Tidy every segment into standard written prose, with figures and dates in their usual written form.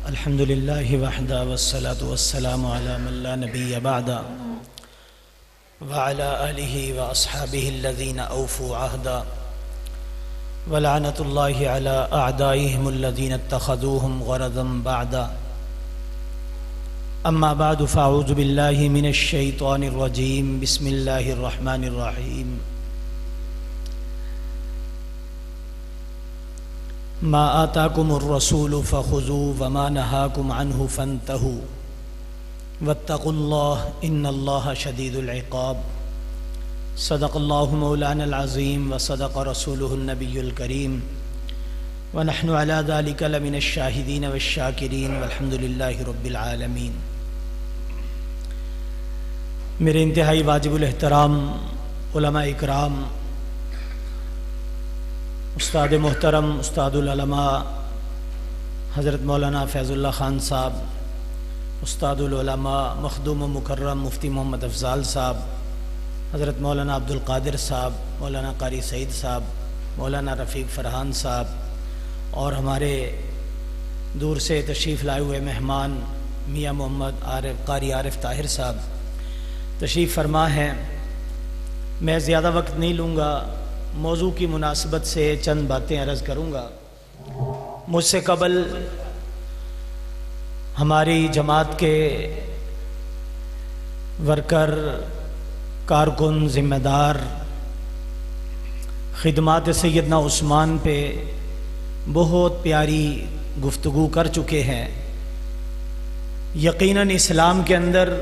الحمد لله وحده والصلاة والسلام على من لا نبي بعده وعلى آله وأصحابه الذين أوفوا عهدا ولعنة الله على أعدائهم الذين اتخذوهم غرضا بعدا. أما بعد فأعوذ بالله من الشيطان الرجيم. بسم الله الرحمن الرحيم. ما آتاكم الرسول فخذوا وما نهاكم عنه فانتهوا واتقوا الله إن الله شديد العقاب. صدق الله مولانا العظيم وصدق رسوله النبي الكريم ونحن على ذلك لمن الشاهدين والشاكرين والحمد لله رب العالمين. میرے انتہائی واجب الاحترام علماء اکرام، استاد محترم استاد العلماء حضرت مولانا فیض اللہ خان صاحب، استاد العلماء مخدوم و مکرم مفتی محمد افضال صاحب، حضرت مولانا عبد القادر صاحب، مولانا قاری سعید صاحب، مولانا رفیق فرحان صاحب، اور ہمارے دور سے تشریف لائے ہوئے مہمان میاں محمد قاری عارف طاہر صاحب تشریف فرما ہیں. میں زیادہ وقت نہیں لوں گا، موضوع کی مناسبت سے چند باتیں عرض کروں گا. مجھ سے قبل ہماری جماعت کے ورکر، کارکن، ذمہ دار خدمات سیدنا عثمان پہ بہت پیاری گفتگو کر چکے ہیں. یقیناً اسلام کے اندر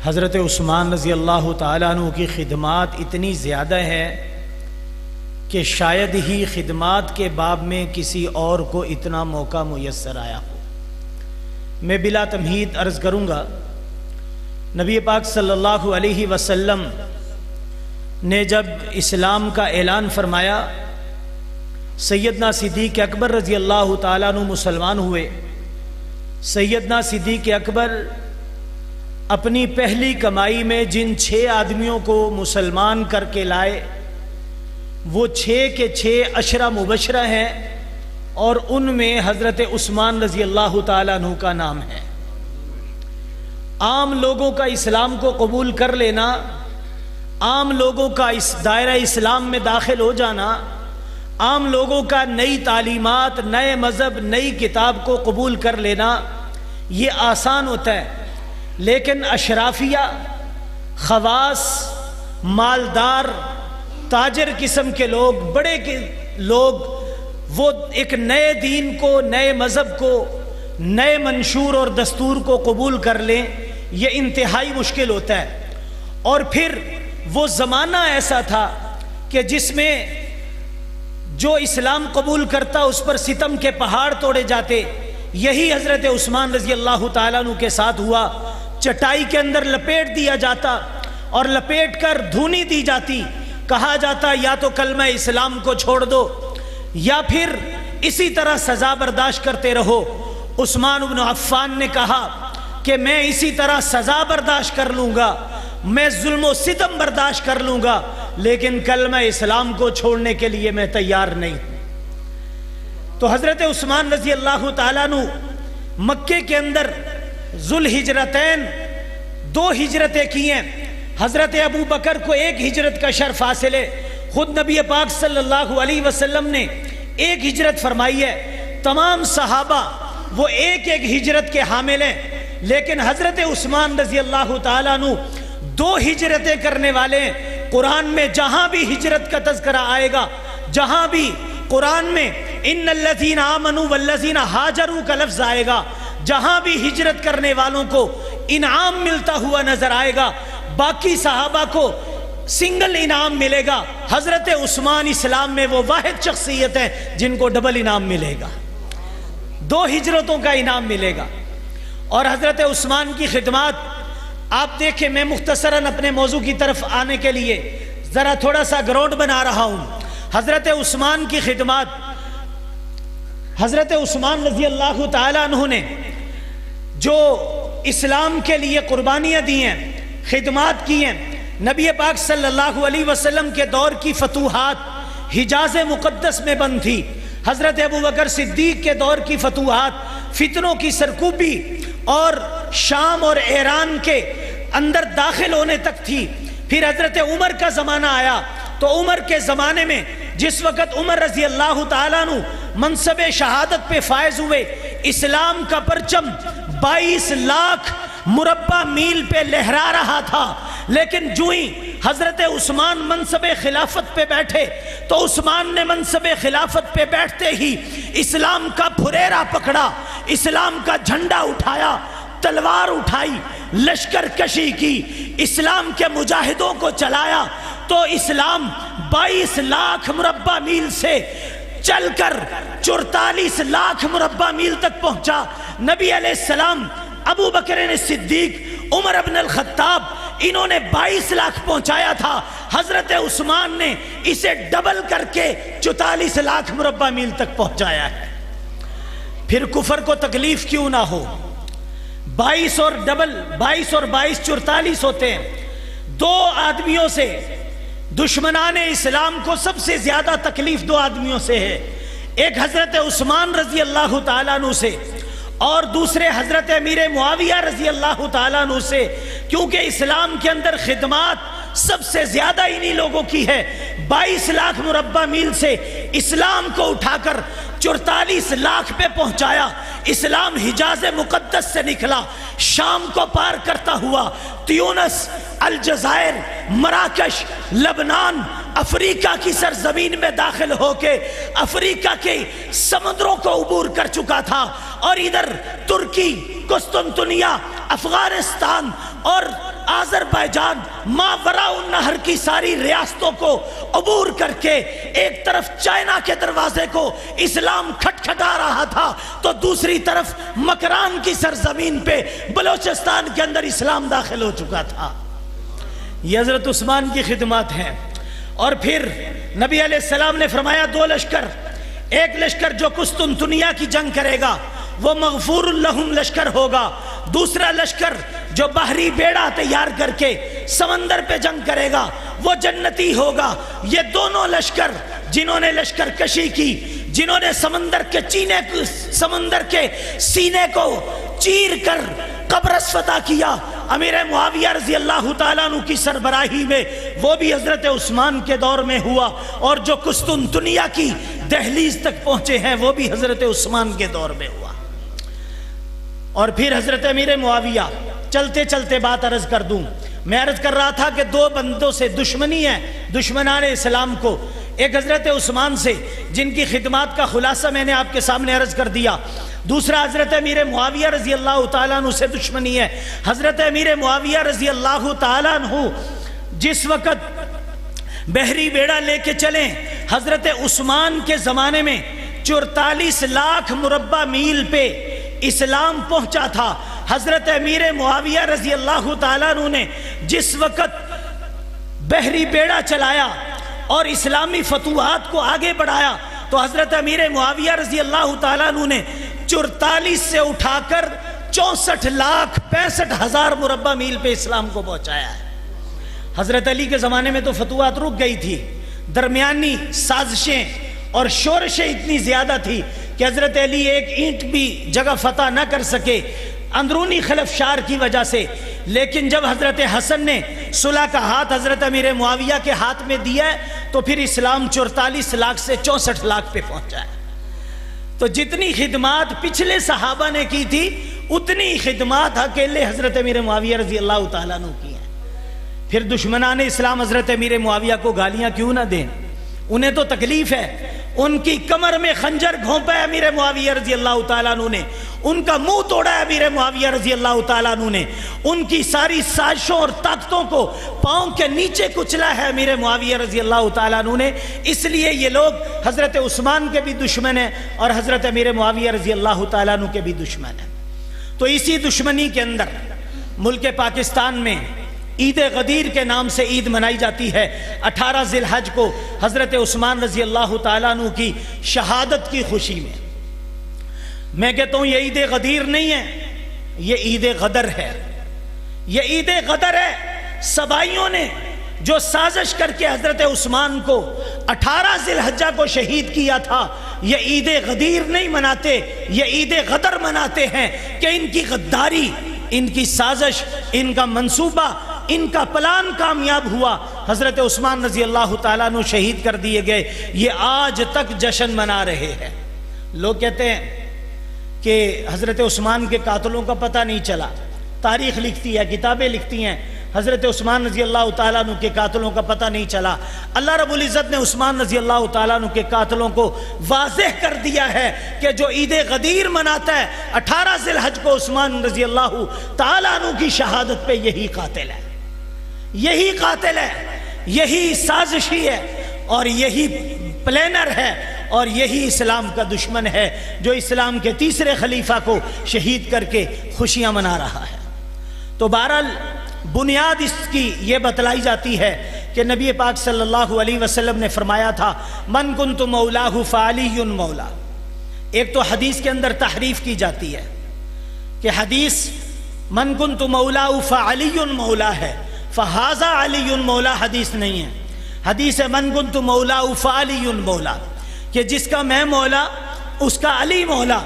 حضرت عثمان رضی اللہ تعالیٰ عنہ کی خدمات اتنی زیادہ ہیں کہ شاید ہی خدمات کے باب میں کسی اور کو اتنا موقع میسر آیا ہو. میں بلا تمہید عرض کروں گا، نبی پاک صلی اللہ علیہ وسلم نے جب اسلام کا اعلان فرمایا، سیدنا صدیق اکبر رضی اللہ تعالیٰ عنہ مسلمان ہوئے. سیدنا صدیق اکبر اپنی پہلی کمائی میں جن 6 آدمیوں کو مسلمان کر کے لائے، وہ 6 کے 6 عشرہ مبشرہ ہیں، اور ان میں حضرت عثمان رضی اللہ تعالیٰ عنہ کا نام ہے. عام لوگوں کا اسلام کو قبول کر لینا، عام لوگوں کا اس دائرہ اسلام میں داخل ہو جانا، عام لوگوں کا نئی تعلیمات، نئے مذہب، نئی کتاب کو قبول کر لینا یہ آسان ہوتا ہے. لیکن اشرافیہ، خواص، مالدار، تاجر قسم کے لوگ، بڑے لوگ، وہ ایک نئے دین کو، نئے مذہب کو، نئے منشور اور دستور کو قبول کر لیں، یہ انتہائی مشکل ہوتا ہے. اور پھر وہ زمانہ ایسا تھا کہ جس میں جو اسلام قبول کرتا اس پر ستم کے پہاڑ توڑے جاتے. یہی حضرت عثمان رضی اللہ تعالیٰ عنہ کے ساتھ ہوا. چٹائی کے اندر لپیٹ دیا جاتا اور لپیٹ کر دھونی دی جاتی، کہا جاتا یا تو کلمہ اسلام کو چھوڑ دو یا پھر اسی طرح سزا برداشت کرتے رہو. عثمان بن عفان نے کہا کہ میں اسی طرح سزا برداشت کر لوں گا، میں ظلم و ستم برداشت کر لوں گا، لیکن کلمہ اسلام کو چھوڑنے کے لیے میں تیار نہیں. تو حضرت عثمان رضی اللہ تعالیٰ عنہ مکے کے اندر ذوالہجرتین 2 ہجرتیں کی ہیں. حضرت ابو بکر کو 1 ہجرت کا شرف حاصل ہے. خود نبی پاک صلی اللہ علیہ وسلم نے 1 ہجرت فرمائی ہے. تمام صحابہ وہ 1 ہجرت کے حامل ہیں، لیکن حضرت عثمان رضی اللہ تعالیٰ عنہ 2 ہجرتیں کرنے والے ہیں. قرآن میں جہاں بھی ہجرت کا تذکرہ آئے گا، جہاں بھی قرآن میں ان الذین آمنوا والذین ہاجروا کا لفظ آئے گا، جہاں بھی ہجرت کرنے والوں کو انعام ملتا ہوا نظر آئے گا. باقی صحابہ کو سنگل انعام ملے گا. حضرت عثمان اسلام میں وہ واحد شخصیت ہیں جن کو ڈبل انعام ملے گا، 2 ہجرتوں کا انعام ملے گا. اور حضرت عثمان کی خدمات آپ دیکھیں. میں مختصراً اپنے موضوع کی طرف آنے کے لیے ذرا تھوڑا سا گراؤنڈ بنا رہا ہوں. حضرت عثمان کی خدمات، حضرت عثمان رضی اللہ تعالیٰ عنہ نے جو اسلام کے لیے قربانیاں دی ہیں، خدمات کی ہیں. نبی پاک صلی اللہ علیہ وسلم کے دور کی فتوحات حجاز مقدس میں بند تھی. حضرت ابو بکر صدیق کے دور کی فتوحات فتنوں کی سرکوبی اور شام اور ایران کے اندر داخل ہونے تک تھی۔ پھر حضرت عمر کا زمانہ آیا تو عمر کے زمانے میں جس وقت عمر رضی اللہ تعالیٰ عنہ منصب شہادت پہ فائز ہوئے، اسلام کا پرچم 22 لاکھ مربع میل پہ لہرا رہا تھا، لیکن جو ہی حضرت عثمان منصب خلافت پہ بیٹھے تو عثمان نے منصب خلافت پہ بیٹھتے ہی اسلام کا پھریرا پکڑا، اسلام کا جھنڈا اٹھایا، تلوار اٹھائی، لشکر کشی کی، اسلام کے مجاہدوں کو چلایا، تو اسلام 22 لاکھ مربع میل سے چل کر 44 لاکھ مربع میل تک پہنچا۔ نبی علیہ السلام، ابو بکر صدیق، عمر بن الخطاب، انہوں نے 22 لاکھ پہنچایا تھا، حضرت عثمان نے اسے ڈبل کر کے 44 لاکھ مربع میل تک پہنچایا ہے۔ پھر کفر کو تکلیف کیوں نہ ہو؟ 22 اور 22 44 ہوتے ہیں۔ دو آدمیوں سے، دشمنان اسلام کو سب سے زیادہ تکلیف دو آدمیوں سے ہے، ایک حضرت عثمان رضی اللہ تعالیٰ عنہ سے اور دوسرے حضرت امیر معاویہ رضی اللہ تعالیٰ عنہ سے، کیونکہ اسلام کے اندر خدمات سب سے زیادہ انہی لوگوں کی ہے۔ 22 لاکھ مربع میل سے اسلام کو اٹھا کر 44 لاکھ پہ پہنچایا۔ اسلام حجاز مقدس سے نکلا، شام کو پار کرتا ہوا تیونس، الجزائر، مراکش، لبنان، افریقہ کی سرزمین میں داخل ہو کے افریقہ کے سمندروں کو عبور کر چکا تھا، اور ادھر ترکی، قسطنطنیہ، افغانستان اور آذربائیجان، ماوراء النہر کی ساری ریاستوں کو عبور کر کے ایک طرف چائنا کے دروازے کو اسلام کھٹکھٹا رہا تھا تو دوسری طرف مکران کی سرزمین پہ بلوچستان کے اندر اسلام داخل ہو چکا تھا۔ یہ حضرت عثمان کی خدمات ہیں۔ اور پھر نبی علیہ السلام نے فرمایا دو لشکر، ایک لشکر جو قسطنطنیہ کی جنگ کرے گا وہ مغفور لہم لشکر ہوگا، دوسرا لشکر جو بحری بیڑا تیار کر کے سمندر پہ جنگ کرے گا وہ جنتی ہوگا۔ یہ دونوں لشکر جنہوں نے لشکر کشی کی، جنہوں نے سمندر کے سینے کو چیر کر قبرص فتح کیا، امیر معاویہ رضی اللہ تعالیٰ عنہ کی سربراہی میں، وہ بھی حضرت عثمان کے دور میں ہوا، اور جو قسطنطنیہ کی دہلیز تک پہنچے ہیں وہ بھی حضرت عثمان کے دور میں ہوا۔ اور پھر حضرت امیر معاویہ، چلتے چلتے بات عرض کر دوں، میں عرض کر رہا تھا کہ دو بندوں سے دشمنی ہے دشمنان اسلام کو، ایک حضرت عثمان سے جن کی خدمات کا خلاصہ میں نے آپ کے سامنے عرض کر دیا، دوسرا حضرت امیر معاویہ رضی اللہ تعالیٰ عنہ سے دشمنی ہے۔ حضرت امیر معاویہ رضی اللہ تعالیٰ عنہ جس وقت بحری بیڑا لے کے چلیں، حضرت عثمان کے زمانے میں 44 لاکھ مربع میل پہ اسلام پہنچا تھا۔ حضرت امیر معاویہ رضی اللہ تعالیٰ عنہ نے جس وقت بحری بیڑا چلایا اور اسلامی فتوحات کو آگے بڑھایا تو حضرت امیر معاویہ رضی اللہ تعالیٰ عنہ نے 44 سے اٹھا کر 64 لاکھ 65 ہزار مربع میل پہ اسلام کو پہنچایا ہے۔ حضرت علی کے زمانے میں تو فتوحات رک گئی تھی، درمیانی سازشیں اور شورشیں اتنی زیادہ تھی کہ حضرت علی ایک اینٹ بھی جگہ فتح نہ کر سکے اندرونی خلفشار کی وجہ سے، لیکن جب حضرت حسن نے صلح کا ہاتھ حضرت امیر معاویہ کے ہاتھ میں دیا ہے تو پھر اسلام 44 لاکھ سے 64 لاکھ پہ پہنچا ہے۔ تو جتنی خدمات پچھلے صحابہ نے کی تھی اتنی خدمات اکیلے حضرت امیر معاویہ رضی اللہ تعالیٰ عنہ کی ہیں۔ پھر دشمنان اسلام حضرت امیر معاویہ کو گالیاں کیوں نہ دیں، انہیں تو تکلیف ہے، ان کی کمر میں خنجر گھونپا ہے امیر معاویہ رضی اللہ تعالیٰ عنہ نے، ان کا منہ توڑا ہے امیر معاویہ رضی اللہ تعالیٰ عنہ نے، ان کی ساری سازشوں اور طاقتوں کو پاؤں کے نیچے کچلا ہے امیر معاویہ رضی اللہ تعالیٰ عنہ نے۔ اس لیے یہ لوگ حضرت عثمان کے بھی دشمن ہیں اور حضرت امیر معاویہ رضی اللہ تعالیٰ عنہ کے بھی دشمن ہیں۔ تو اسی دشمنی کے اندر ملک پاکستان میں عید غدیر کے نام سے عید منائی جاتی ہے۔ 18 ذی الحج کو حضرت عثمان رضی اللہ تعالیٰ عنہ کی شہادت کی خوشی میں، میں کہتا ہوں یہ عید غدیر نہیں ہے، یہ عید غدر ہے، یہ عید غدر ہے۔ سبائیوں نے جو سازش کر کے حضرت عثمان کو 18 ذی الحجہ کو شہید کیا تھا، یہ عید غدیر نہیں مناتے، یہ عید غدر مناتے ہیں کہ ان کی غداری، ان کی سازش، ان کا منصوبہ، ان کا پلان کامیاب ہوا، حضرت عثمان رضی اللہ تعالیٰ عنہ شہید کر دیے گئے۔ یہ آج تک جشن منا رہے ہیں۔ لوگ کہتے ہیں کہ حضرت عثمان کے قاتلوں کا پتہ نہیں چلا، تاریخ لکھتی ہے، کتابیں لکھتی ہیں حضرت عثمان رضی اللہ تعالیٰ عنہ کے قاتلوں کا پتہ نہیں چلا۔ اللہ رب العزت نے عثمان رضی اللہ تعالیٰ عنہ کے قاتلوں کو واضح کر دیا ہے کہ جو عید غدیر مناتا ہے 18 ذی الحج کو عثمان رضی اللہ تعالیٰ عنہ کی شہادت پہ، یہی قاتل ہے، یہی قاتل ہے، یہی سازشی ہے، اور یہی پلینر ہے، اور یہی اسلام کا دشمن ہے جو اسلام کے تیسرے خلیفہ کو شہید کر کے خوشیاں منا رہا ہے۔ تو بہرحال بنیاد اس کی یہ بتلائی جاتی ہے کہ نبی پاک صلی اللہ علیہ وسلم نے فرمایا تھا من کنت مولاہ فعلی مولا۔ ایک تو حدیث کے اندر تحریف کی جاتی ہے کہ حدیث من کنت مولاہ فعلی مولا ہے، فہذا علی مولا حدیث نہیں ہے، حدیث ہے من کنت مولاہ فعلی مولا، کہ جس کا میں مولا اس کا علی مولا۔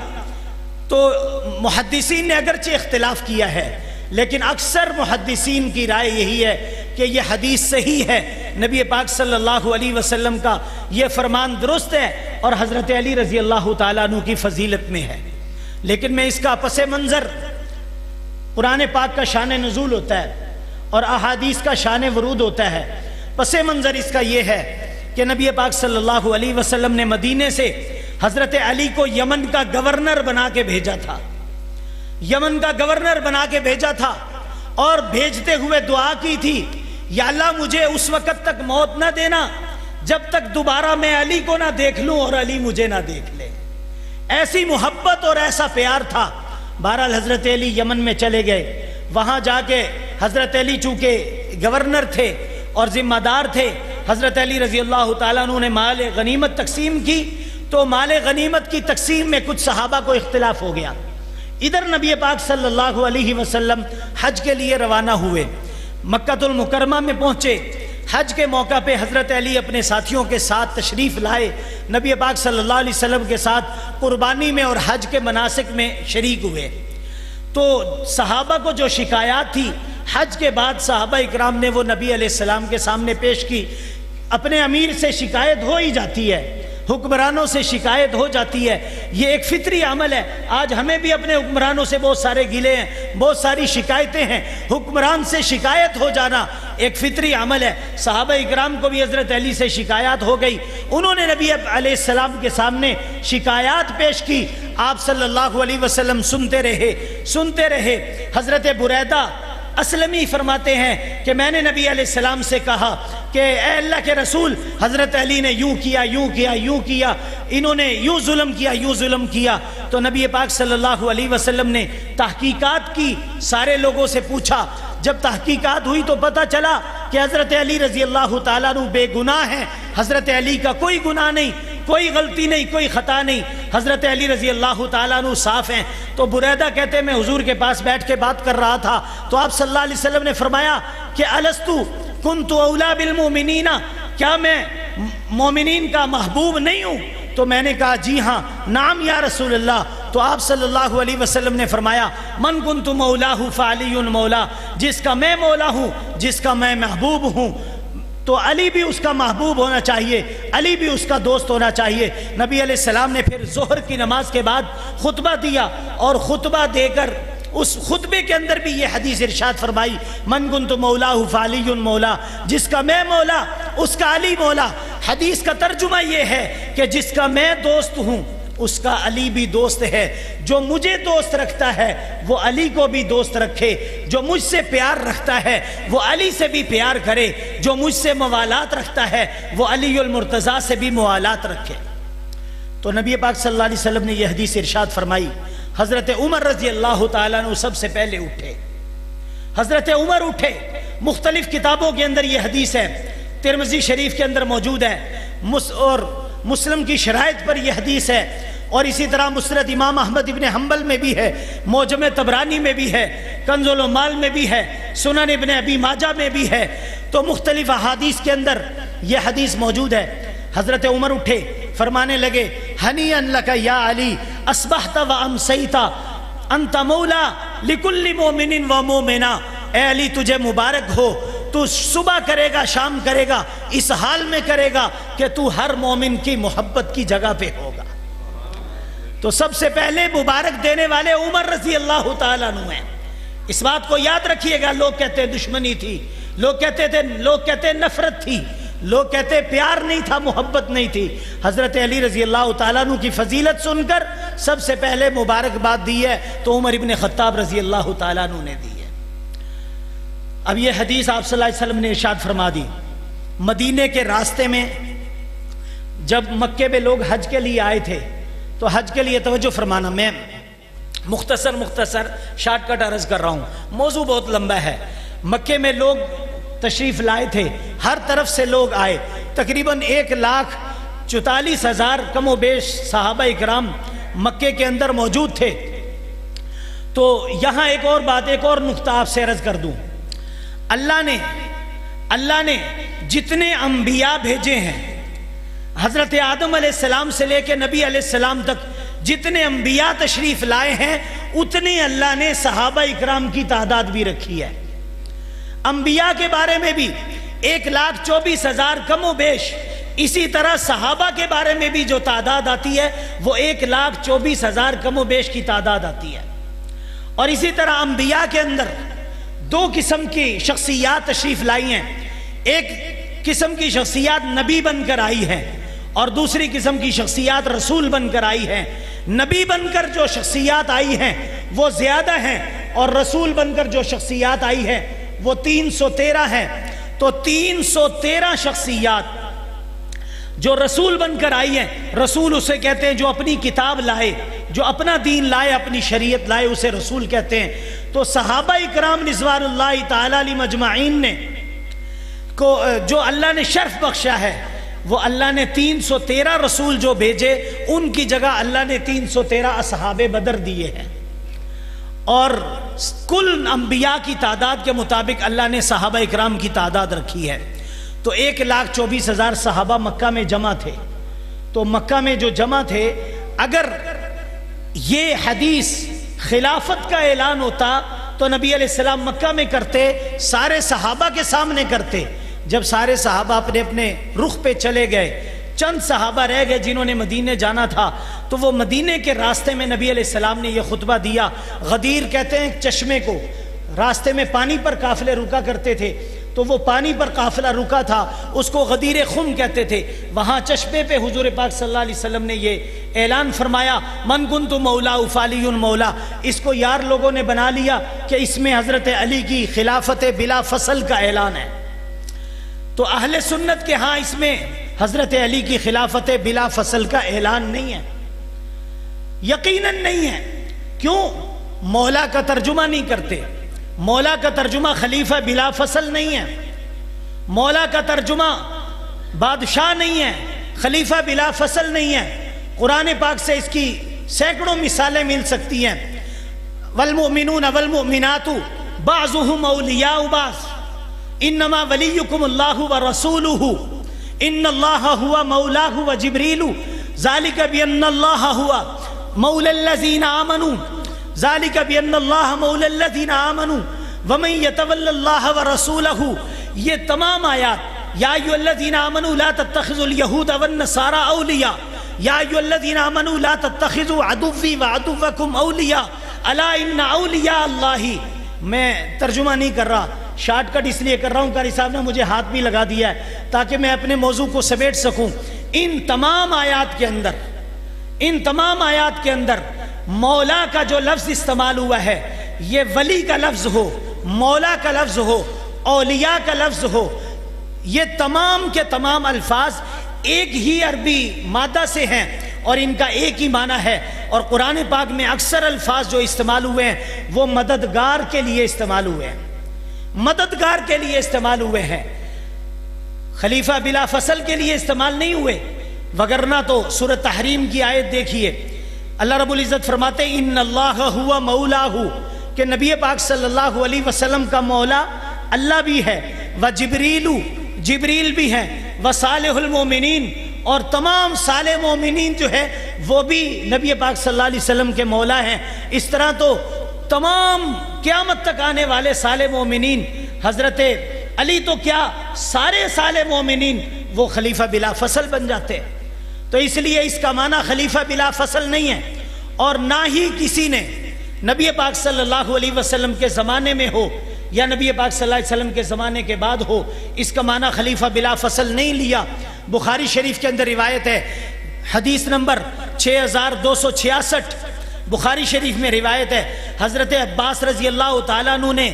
تو محدثین نے اگرچہ اختلاف کیا ہے، لیکن اکثر محدثین کی رائے یہی ہے کہ یہ حدیث صحیح ہے، نبی پاک صلی اللہ علیہ وسلم کا یہ فرمان درست ہے اور حضرت علی رضی اللہ تعالیٰ عنہ کی فضیلت میں ہے۔ لیکن میں اس کا پس منظر، قرآن پاک کا شان نزول ہوتا ہے اور احادیث کا شان ورود ہوتا ہے، پس منظر اس کا یہ ہے کہ نبی پاک صلی اللہ علیہ وسلم نے مدینے سے حضرت علی کو یمن کا گورنر بنا کے بھیجا تھا، یمن کا گورنر بنا کے بھیجا تھا، اور بھیجتے ہوئے دعا کی تھی یا اللہ مجھے اس وقت تک موت نہ دینا جب تک دوبارہ میں علی کو نہ دیکھ لوں اور علی مجھے نہ دیکھ لے۔ ایسی محبت اور ایسا پیار تھا۔ بہرحال حضرت علی یمن میں چلے گئے، وہاں جا کے حضرت علی چونکہ گورنر تھے اور ذمہ دار تھے، حضرت علی رضی اللہ تعالیٰ عنہ نے مال غنیمت تقسیم کی، تو مال غنیمت کی تقسیم میں کچھ صحابہ کو اختلاف ہو گیا۔ ادھر نبی پاک صلی اللہ علیہ وسلم حج کے لیے روانہ ہوئے، مکہ المکرمہ میں پہنچے، حج کے موقع پہ حضرت علی اپنے ساتھیوں کے ساتھ تشریف لائے، نبی پاک صلی اللہ علیہ وسلم کے ساتھ قربانی میں اور حج کے مناسک میں شریک ہوئے۔ تو صحابہ کو جو شکایات تھی حج کے بعد صحابہ اکرام نے وہ نبی علیہ السلام کے سامنے پیش کی۔ اپنے امیر سے شکایت ہو ہی جاتی ہے، حکمرانوں سے شکایت ہو جاتی ہے، یہ ایک فطری عمل ہے۔ آج ہمیں بھی اپنے حکمرانوں سے بہت سارے گلے ہیں، بہت ساری شکایتیں ہیں، حکمران سے شکایت ہو جانا ایک فطری عمل ہے۔ صحابہ اکرام کو بھی حضرت علی سے شکایات ہو گئی، انہوں نے نبی علیہ السلام کے سامنے شکایات پیش کی، آپ صلی اللہ علیہ وسلم سنتے رہے۔ حضرت بریدہ اسلمی فرماتے ہیں کہ میں نے نبی علیہ السلام سے کہا کہ اے اللہ کے رسول، حضرت علی نے یوں کیا، انہوں نے یوں ظلم کیا۔ تو نبی پاک صلی اللہ علیہ وسلم نے تحقیقات کی، سارے لوگوں سے پوچھا، جب تحقیقات ہوئی تو پتہ چلا کہ حضرت علی رضی اللہ تعالیٰ عنہ بے گناہ ہیں، حضرت علی کا کوئی گناہ نہیں، کوئی غلطی نہیں، کوئی خطا نہیں، حضرت علی رضی اللہ تعالیٰ عنہ صاف ہیں۔ تو بریدہ کہتے ہیں میں حضور کے پاس بیٹھ کے بات کر رہا تھا تو آپ صلی اللہ علیہ وسلم نے فرمایا کہ الستو کنت اولا بالمؤمنین، کیا میں مومنین کا محبوب نہیں ہوں؟ تو میں نے کہا جی ہاں، نعم یا رسول اللہ۔ تو آپ صلی اللہ علیہ وسلم نے فرمایا من کنت مولاہ فعلی مولا، جس کا میں مولا ہوں، جس کا میں محبوب ہوں، تو علی بھی اس کا محبوب ہونا چاہیے، علی بھی اس کا دوست ہونا چاہیے۔ نبی علیہ السلام نے پھر ظہر کی نماز کے بعد خطبہ دیا، اور خطبہ دے کر اس خطبے کے اندر بھی یہ حدیث ارشاد فرمائی من کنت مولاہ فعلی مولا، جس کا میں مولا اس کا علی مولا۔ حدیث کا ترجمہ یہ ہے کہ جس کا میں دوست ہوں اس کا علی بھی دوست ہے، جو مجھے دوست رکھتا ہے وہ علی کو بھی دوست رکھے، جو مجھ سے پیار رکھتا ہے وہ علی سے بھی پیار کرے، جو مجھ سے موالات رکھتا ہے وہ علی المرتضیٰ سے بھی موالات رکھے۔ تو نبی پاک صلی اللہ علیہ وسلم نے یہ حدیث ارشاد فرمائی۔ حضرت عمر رضی اللہ تعالیٰ عنہ سب سے پہلے اٹھے، حضرت عمر اٹھے۔ مختلف کتابوں کے اندر یہ حدیث ہے، ترمذی شریف کے اندر موجود ہے، اور مسلم کی شرائط پر یہ حدیث ہے، اور اسی طرح مسند امام احمد ابن حنبل میں بھی ہے، معجم طبرانی میں بھی ہے، کنز العمال میں بھی ہے، سنن ابن ابی ماجہ میں بھی ہے۔ تو مختلف احادیث کے اندر یہ حدیث موجود ہے. حضرت عمر اٹھے, فرمانے لگے ہنیئا لک یا علی اصبحت و امسیت انت مولا لکل مومن و مومنہ. اے علی تجھے مبارک ہو, تو صبح کرے گا شام کرے گا, اس حال میں کرے گا کہ تو ہر مومن کی محبت کی جگہ پہ ہوگا. تو سب سے پہلے مبارک دینے والے عمر رضی اللہ تعالیٰ عنہ ہیں. اس بات کو یاد رکھیے گا. لوگ کہتے دشمنی تھی, لوگ کہتے نفرت تھی, لوگ کہتے پیار نہیں تھا, محبت نہیں تھی. حضرت علی رضی اللہ تعالیٰ عنہ کی فضیلت سن کر سب سے پہلے مبارکباد دی ہے تو عمر ابن خطاب رضی اللہ تعالیٰ عنہ نے دی ہے. اب یہ حدیث آپ صلی اللہ علیہ وسلم نے ارشاد فرما دی. مدینے کے راستے میں جب مکے میں لوگ حج کے لیے آئے تھے تو حج کے لیے توجہ فرمانا, میں مختصر شارٹ کٹ عرض کر رہا ہوں, موضوع بہت لمبا ہے. مکے میں لوگ تشریف لائے تھے, ہر طرف سے لوگ آئے, تقریباً 1,44,000 کم و بیش صحابہ اکرام مکے کے اندر موجود تھے. تو یہاں ایک اور بات, ایک اور نقطہ آپ سے عرض کر دوں. اللہ نے جتنے انبیاء بھیجے ہیں, حضرت آدم علیہ السلام سے لے کے نبی علیہ السلام تک جتنے انبیاء تشریف لائے ہیں, اتنے اللہ نے صحابہ اکرام کی تعداد بھی رکھی ہے. انبیاء کے بارے میں بھی 1,24,000 کم و بیش, اسی طرح صحابہ کے بارے میں بھی جو تعداد آتی ہے وہ 1,24,000 کم و بیش کی تعداد آتی ہے. اور اسی طرح انبیاء کے اندر 2 قسم کی شخصیات تشریف لائی ہیں. ایک قسم کی شخصیات نبی بن کر آئی ہے اور دوسری قسم کی شخصیات رسول بن کر آئی ہیں. نبی بن کر جو شخصیات آئی ہیں وہ زیادہ ہیں, اور رسول بن کر جو شخصیات آئی ہیں وہ 313 ہیں. تو 313 شخصیات جو رسول بن کر آئی ہیں, رسول اسے کہتے ہیں جو اپنی کتاب لائے, جو اپنا دین لائے, اپنی شریعت لائے, اسے رسول کہتے ہیں. تو صحابہ اکرام رضوان اللہ تعالی علیہم اجمعین نے کو جو اللہ نے شرف بخشا ہے, وہ اللہ نے 313 رسول جو بھیجے, ان کی جگہ اللہ نے 313 اصحاب بدر دیے ہیں. اور کل انبیاء کی تعداد کے مطابق اللہ نے صحابہ اکرام کی تعداد رکھی ہے. تو 1,24,000 صحابہ مکہ میں جمع تھے. تو مکہ میں جو جمع تھے, اگر یہ حدیث خلافت کا اعلان ہوتا تو نبی علیہ السلام مکہ میں کرتے, سارے صحابہ کے سامنے کرتے. جب سارے صحابہ اپنے اپنے رخ پہ چلے گئے, چند صحابہ رہ گئے جنہوں نے مدینے جانا تھا, تو وہ مدینے کے راستے میں نبی علیہ السلام نے یہ خطبہ دیا. غدیر کہتے ہیں چشمے کو, راستے میں پانی پر قافلے رکا کرتے تھے, تو وہ پانی پر قافلہ رکا تھا, اس کو غدیر خم کہتے تھے. وہاں چشمے پہ حضور پاک صلی اللہ علیہ وسلم نے یہ اعلان فرمایا, من کنت مولا فعلی مولا. اس کو یار لوگوں نے بنا لیا کہ اس میں حضرت علی کی خلافت بلا فصل کا اعلان ہے. تو اہل سنت کے ہاں اس میں حضرت علی کی خلافت بلا فصل کا اعلان نہیں ہے, یقیناً نہیں ہے. کیوں؟ مولا کا ترجمہ نہیں کرتے. مولا کا ترجمہ خلیفہ بلا فصل نہیں ہے, مولا کا ترجمہ بادشاہ نہیں ہے, خلیفہ بلا فصل نہیں ہے. قرآن پاک سے اس کی سینکڑوں مثالیں مل سکتی ہیں. والمؤمنون والمؤمنات بعضهم اولیاء بعض انما ولیکم اللہ ورسولہ ان اللہ هو مولاه وجبریل ذالک بان اللہ هو مولا الذین آمنوا ذالک بان اللہ مولا الذین آمنوا ومن یتول اللہ ورسولہ. یہ تمام آیات, یا ایھا الذین آمنوا لا تتخذوا اليہود والنصارى اولیاء, یا ایھا الذین آمنوا لا تتخذوا عدوی وعدوکم اولیاء الا ان اولیاء اللہ. میں ترجمہ نہیں کر رہا, شارٹ کٹ اس لیے کر رہا ہوں, قاری صاحب نے مجھے ہاتھ بھی لگا دیا ہے تاکہ میں اپنے موضوع کو سمیٹ سکوں. ان تمام آیات کے اندر مولا کا جو لفظ استعمال ہوا ہے, یہ ولی کا لفظ ہو, مولا کا لفظ ہو, اولیاء کا لفظ ہو, یہ تمام کے تمام الفاظ ایک ہی عربی مادہ سے ہیں اور ان کا ایک ہی معنی ہے. اور قرآن پاک میں اکثر الفاظ جو استعمال ہوئے ہیں وہ مددگار کے لیے استعمال ہوئے ہیں, مددگار کے لیے استعمال ہوئے ہیں, خلیفہ بلا فصل کے لیے استعمال نہیں ہوئے. وگرنہ تو سورہ تحریم کی آیت دیکھیے, اللہ رب العزت فرماتے ان اللہ ہوا مولاہ, کہ نبی پاک صلی اللہ علیہ وسلم کا مولا اللہ بھی ہے. و جبریلو، جبریل بھی ہیں، و صالح المومنین، اور تمام صالح مومنین جو ہے وہ بھی نبی پاک صلی اللہ علیہ وسلم کے مولا ہیں۔ اس طرح تو تمام قیامت تک آنے والے صالح مومنین، حضرت علی تو کیا سارے صالح مومنین وہ خلیفہ بلا فصل بن جاتے ہیں۔ تو اس لیے اس کا معنی خلیفہ بلا فصل نہیں ہے، اور نہ ہی کسی نے نبی پاک صلی اللہ علیہ وسلم کے زمانے میں ہو یا نبی پاک صلی اللہ علیہ وسلم کے زمانے کے بعد ہو اس کا معنی خلیفہ بلا فصل نہیں لیا۔ بخاری شریف کے اندر روایت ہے، حدیث نمبر 6266، بخاری شریف میں روایت ہے، حضرت عباس رضی اللہ تعالیٰ عنہ نے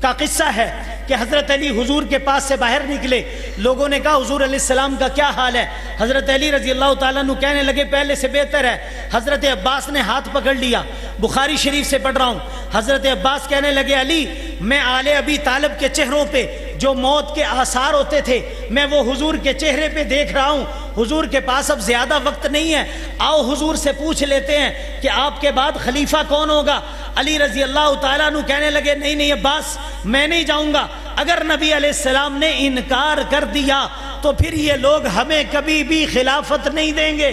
کا قصہ ہے کہ حضرت علی حضور کے پاس سے باہر نکلے، لوگوں نے کہا حضور علیہ السلام کا کیا حال ہے؟ حضرت علی رضی اللہ تعالیٰ عنہ کہنے لگے پہلے سے بہتر ہے۔ حضرت عباس نے ہاتھ پکڑ لیا، بخاری شریف سے پڑھ رہا ہوں، حضرت عباس کہنے لگے علی میں آل ابی طالب کے چہروں پہ جو موت کے آثار ہوتے تھے میں وہ حضور کے چہرے پہ دیکھ رہا ہوں، حضور کے پاس اب زیادہ وقت نہیں ہے، آؤ حضور سے پوچھ لیتے ہیں کہ آپ کے بعد خلیفہ کون ہوگا؟ علی رضی اللہ تعالیٰ عنہ کہنے لگے نہیں نہیں عباس میں نہیں جاؤں گا، اگر نبی علیہ السلام نے انکار کر دیا تو پھر یہ لوگ ہمیں کبھی بھی خلافت نہیں دیں گے۔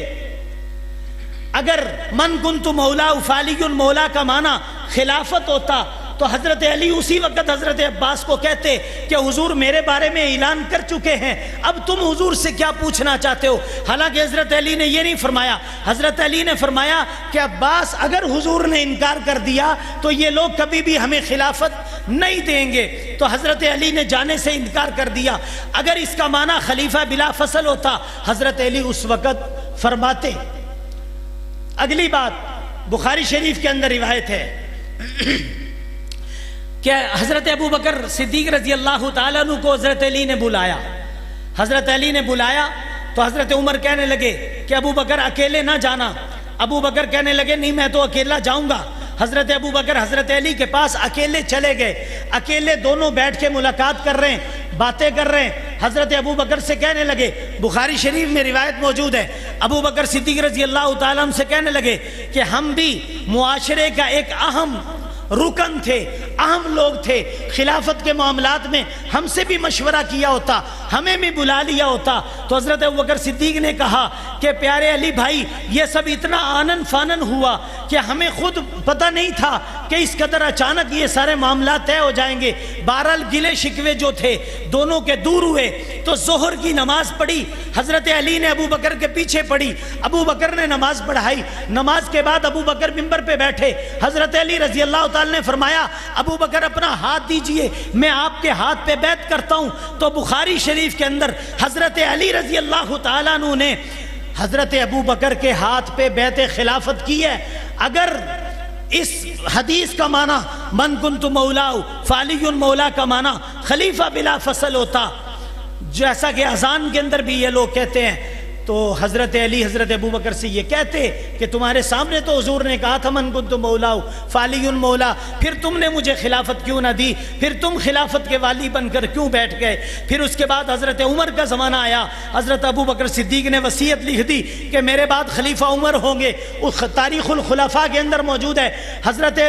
اگر من کنت مولا فعلی مولا کا معنی خلافت ہوتا تو حضرت علی اسی وقت حضرت عباس کو کہتے کہ حضور میرے بارے میں اعلان کر چکے ہیں، اب تم حضور سے کیا پوچھنا چاہتے ہو؟ حالانکہ حضرت علی نے یہ نہیں فرمایا، حضرت علی نے فرمایا کہ عباس اگر حضور نے انکار کر دیا تو یہ لوگ کبھی بھی ہمیں خلافت نہیں دیں گے۔ تو حضرت علی نے جانے سے انکار کر دیا۔ اگر اس کا معنی خلیفہ بلا فصل ہوتا حضرت علی اس وقت فرماتے۔ اگلی بات بخاری شریف کے اندر روایت ہے کہ حضرت ابو بکر صدیق رضی اللہ تعالیٰ عنہ کو حضرت علی نے بلایا، حضرت علی نے بلایا تو حضرت عمر کہنے لگے کہ ابو بکر اکیلے نہ جانا، ابو بکر کہنے لگے نہیں میں تو اکیلا جاؤں گا۔ حضرت ابو بکر حضرت علی کے پاس اکیلے چلے گئے، اکیلے دونوں بیٹھ کے ملاقات کر رہے ہیں، باتیں کر رہے ہیں۔ حضرت ابو بکر سے کہنے لگے، بخاری شریف میں روایت موجود ہے، ابو بکر صدیق رضی اللہ تعالیٰ عنہ سے کہنے لگے کہ ہم بھی معاشرے کا ایک اہم رکن تھے، اہم لوگ تھے، خلافت کے معاملات میں ہم سے بھی مشورہ کیا ہوتا، ہمیں بھی بلا لیا ہوتا۔ تو حضرت ابوبکر صدیق نے کہا کہ پیارے علی بھائی یہ سب اتنا آنن فانن ہوا کہ ہمیں خود پتہ نہیں تھا کہ اس قدر اچانک یہ سارے معاملات طے ہو جائیں گے۔ بہرحال گلے شکوے جو تھے دونوں کے دور ہوئے تو ظہر کی نماز پڑھی، حضرت علی نے ابو بکر کے پیچھے پڑھی، ابو بکر نے نماز پڑھائی، نماز کے بعد ابو بکر ممبر پہ بیٹھے، حضرت علی رضی اللہ تعالیٰ نے فرمایا ابو بکر اپنا ہاتھ دیجئے میں آپ کے ہاتھ پہ بیعت کرتا ہوں۔ تو بخاری شریف کے اندر حضرت علی رضی اللہ تعالیٰ عنہ نے حضرت ابو بکر کے ہاتھ پہ بیعت خلافت کی ہے۔ اگر اس حدیث کا معنی من کنت مولا فعلی مولا کا معنی خلیفہ بلا فصل ہوتا، جیسا کہ اذان کے اندر بھی یہ لوگ کہتے ہیں، تو حضرت علی حضرت ابو بکر سے یہ کہتے کہ تمہارے سامنے تو حضور نے کہا تھا من کنت مولا فعلی مولا، پھر تم نے مجھے خلافت کیوں نہ دی، پھر تم خلافت کے والی بن کر کیوں بیٹھ گئے؟ پھر اس کے بعد حضرت عمر کا زمانہ آیا، حضرت ابو بکر صدیق نے وصیت لکھ دی کہ میرے بعد خلیفہ عمر ہوں گے، اس تاریخ الخلفاء کے اندر موجود ہے۔ حضرت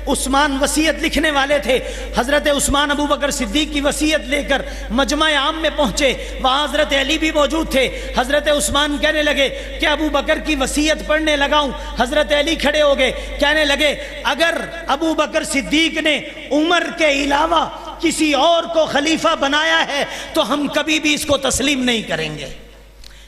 عثمان وصیت لکھنے والے تھے، حضرت عثمان ابو بکر صدیق کی وصیت لے کر مجمع عام میں پہنچے، وہاں حضرت علی بھی موجود تھے۔ حضرت عثمان کہنے لگے کہ ابو بکر کی وصیت پڑھنے لگاؤں، حضرت علی کھڑے ہو گئے، کہنے لگے اگر ابو بکر صدیق نے عمر کے علاوہ کسی اور کو خلیفہ بنایا ہے تو ہم کبھی بھی اس کو تسلیم نہیں کریں گے۔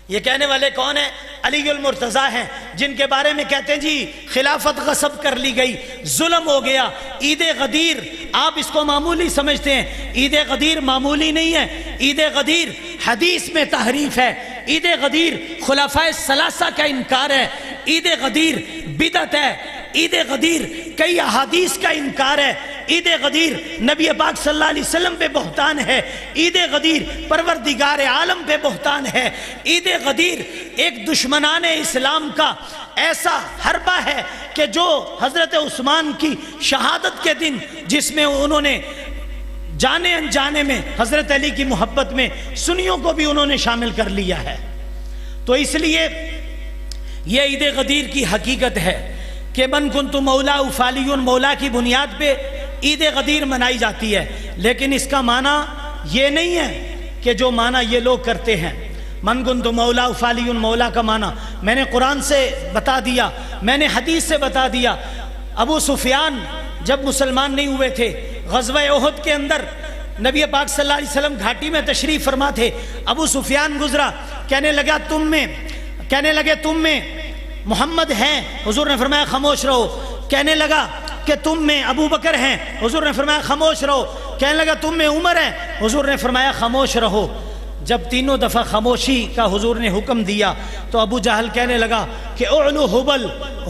یہ کہنے والے کون ہیں؟ علی المرتضیٰ ہیں، جن کے بارے میں کہتے ہیں جی خلافت غصب کر لی گئی، ظلم ہو گیا۔ عید غدیر آپ اس کو معمولی سمجھتے ہیں، عید غدیر معمولی نہیں ہے، عید غدیر حدیث میں تحریف ہے، عید غدیر خلفاء الثلاثہ کا انکار ہے، عید غدیر بدعت ہے، عید غدیر کئی احادیث کا انکار ہے، عید غدیر نبی پاک صلی اللہ علیہ وسلم پہ بہتان ہے، عید غدیر پروردگار عالم پہ بہتان ہے، عید غدیر ایک دشمنان اسلام کا ایسا حربہ ہے کہ جو حضرت عثمان کی شہادت کے دن جس میں انہوں نے جانے انجانے میں حضرت علی کی محبت میں سنیوں کو بھی انہوں نے شامل کر لیا ہے۔ تو اس لیے یہ عید غدیر کی حقیقت ہے کہ من کنت مولا فعلی مولا کی بنیاد پہ عید غدیر منائی جاتی ہے، لیکن اس کا معنی یہ نہیں ہے کہ جو معنی یہ لوگ کرتے ہیں من کنت مولا فعلی مولا کا معنی میں نے قرآن سے بتا دیا، میں نے حدیث سے بتا دیا۔ ابو سفیان جب مسلمان نہیں ہوئے تھے، غزوہ احد کے اندر نبی پاک صلی اللہ علیہ وسلم گھاٹی میں تشریف فرما تھے، ابو سفیان گزرا، کہنے لگے تم میں محمد ہیں، حضور نے فرمایا خاموش رہو۔ کہنے لگا کہ تم میں ابو بکر ہیں، حضور نے فرمایا خاموش رہو۔ کہنے لگا تم میں عمر ہیں، حضور نے فرمایا خاموش رہو۔ جب تینوں دفعہ خاموشی کا حضور نے حکم دیا تو ابو جہل کہنے لگا کہ اعلو حبل،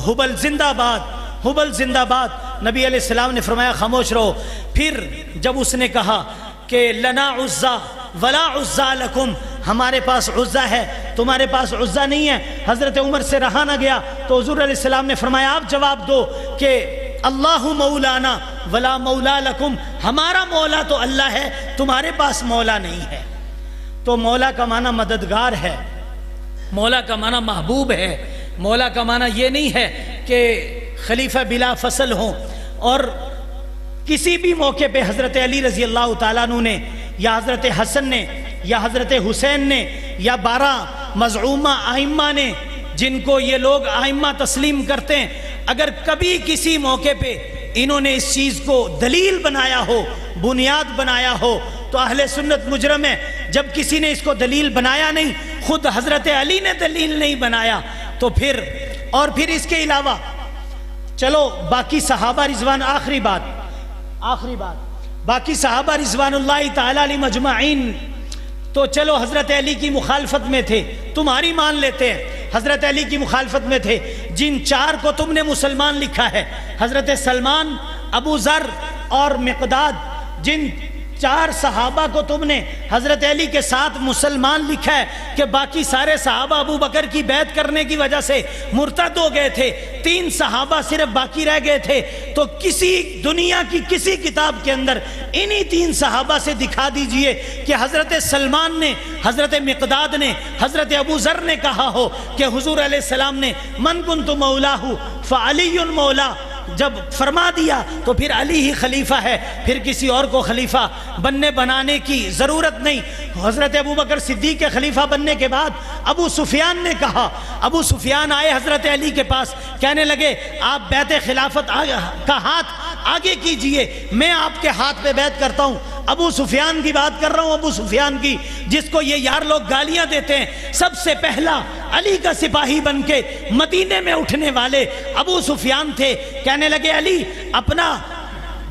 حبل زندہ باد، حبل زندہ باد۔ نبی علیہ السلام نے فرمایا خاموش رہو۔ پھر جب اس نے کہا کہ لنا عزا ولا عزا لکم، ہمارے پاس عزا ہے تمہارے پاس عزا نہیں ہے، حضرت عمر سے رہا نہ گیا تو حضور علیہ السلام نے فرمایا آپ جواب دو کہ اللہ مولانا ولا مولا لکم، ہمارا مولا تو اللہ ہے، تمہارے پاس مولا نہیں ہے۔ تو مولا کا معنی مددگار ہے، مولا کا معنی محبوب ہے، مولا کا معنی یہ نہیں ہے کہ خلیفہ بلا فصل ہوں۔ اور کسی بھی موقع پہ حضرت علی رضی اللہ تعالیٰ عنہ نے یا حضرت حسن نے یا حضرت حسین نے یا 12 مزعومہ ائمہ نے، جن کو یہ لوگ ائمہ تسلیم کرتے ہیں، اگر کبھی کسی موقع پہ انہوں نے اس چیز کو دلیل بنایا ہو، بنیاد بنایا ہو، تو اہل سنت مجرم ہے۔ جب کسی نے اس کو دلیل بنایا نہیں، خود حضرت علی نے دلیل نہیں بنایا تو پھر اس کے علاوہ چلو باقی صحابہ رضوان، آخری بات باقی صحابہ رضوان اللہ تعالی علیہ مجمعین تو چلو حضرت علی کی مخالفت میں تھے، تمہاری مان لیتے ہیں، حضرت علی کی مخالفت میں تھے۔ جن 4 کو تم نے مسلمان لکھا ہے، حضرت سلمان، ابو ذر اور مقداد، جن 4 صحابہ کو تم نے حضرت علی کے ساتھ مسلمان لکھا ہے کہ باقی سارے صحابہ ابو بکر کی بیعت کرنے کی وجہ سے مرتد ہو گئے تھے، 3 صحابہ صرف باقی رہ گئے تھے، تو کسی دنیا کی کسی کتاب کے اندر انہی 3 صحابہ سے دکھا دیجئے کہ حضرت سلمان نے، حضرت مقداد نے، حضرت ابو ذر نے کہا ہو کہ حضور علیہ السلام نے من کنت مولاہ فعلی مولا جب فرما دیا تو پھر علی ہی خلیفہ ہے، پھر کسی اور کو خلیفہ بنانے کی ضرورت نہیں۔ حضرت ابو بکر صدیق کے خلیفہ بننے کے بعد ابو سفیان نے کہا، ابو سفیان آئے حضرت علی کے پاس، کہنے لگے آپ بیعت خلافت کا ہاتھ آگے کیجئے، میں آپ کے ہاتھ پہ بیعت کرتا ہوں۔ ابو سفیان کی بات کر رہا ہوں، ابو سفیان کی جس کو یہ یار لوگ گالیاں دیتے ہیں، سب سے پہلا علی کا سپاہی بن کے مدینے میں اٹھنے والے ابو سفیان تھے۔ کہنے لگے علی اپنا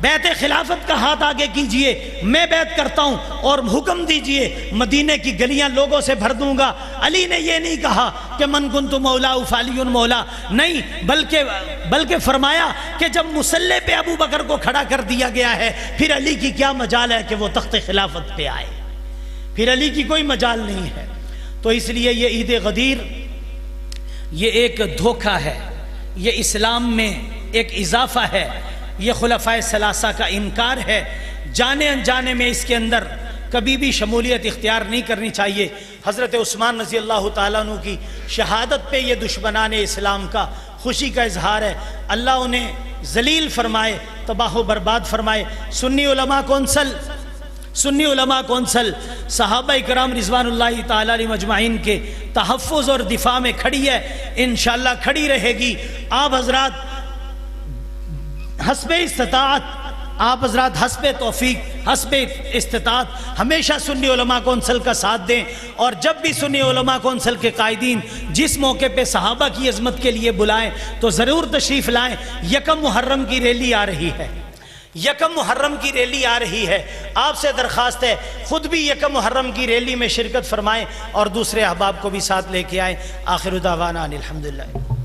بیعت خلافت کا ہاتھ آگے کیجئے، میں بیعت کرتا ہوں اور حکم دیجئے مدینے کی گلیاں لوگوں سے بھر دوں گا۔ علی نے یہ نہیں کہا کہ من کنت مولا فعلی مولا، نہیں، بلکہ فرمایا کہ جب مسلح پہ ابو بکر کو کھڑا کر دیا گیا ہے، پھر علی کی کیا مجال ہے کہ وہ تخت خلافت پہ آئے، پھر علی کی کوئی مجال نہیں ہے۔ تو اس لیے یہ عید غدیر یہ ایک دھوکہ ہے، یہ اسلام میں ایک اضافہ ہے، یہ خلفائے ثلاثہ کا انکار ہے۔ جانے انجانے میں اس کے اندر کبھی بھی شمولیت اختیار نہیں کرنی چاہیے۔ حضرت عثمان رضی اللہ تعالیٰ عنہ کی شہادت پہ یہ دشمنان اسلام کا خوشی کا اظہار ہے، اللہ انہیں ذلیل فرمائے، تباہ و برباد فرمائے۔ سنی علماء کونسل صحابہ کرام رضوان اللہ تعالیٰ علیہ مجمعین کے تحفظ اور دفاع میں کھڑی ہے، انشاءاللہ کھڑی رہے گی۔ آپ حضرات حسب استطاعت، آپ حضرات حسب توفیق، حسب استطاعت ہمیشہ سنی علماء کونسل کا ساتھ دیں، اور جب بھی سنی علماء کونسل کے قائدین جس موقع پہ صحابہ کی عظمت کے لیے بلائیں تو ضرور تشریف لائیں۔ 1 محرم کی ریلی آ رہی ہے، 1 محرم کی ریلی آ رہی ہے، آپ سے درخواست ہے خود بھی 1 محرم کی ریلی میں شرکت فرمائیں اور دوسرے احباب کو بھی ساتھ لے کے آئیں۔ آخر دعوانا الحمدللہ۔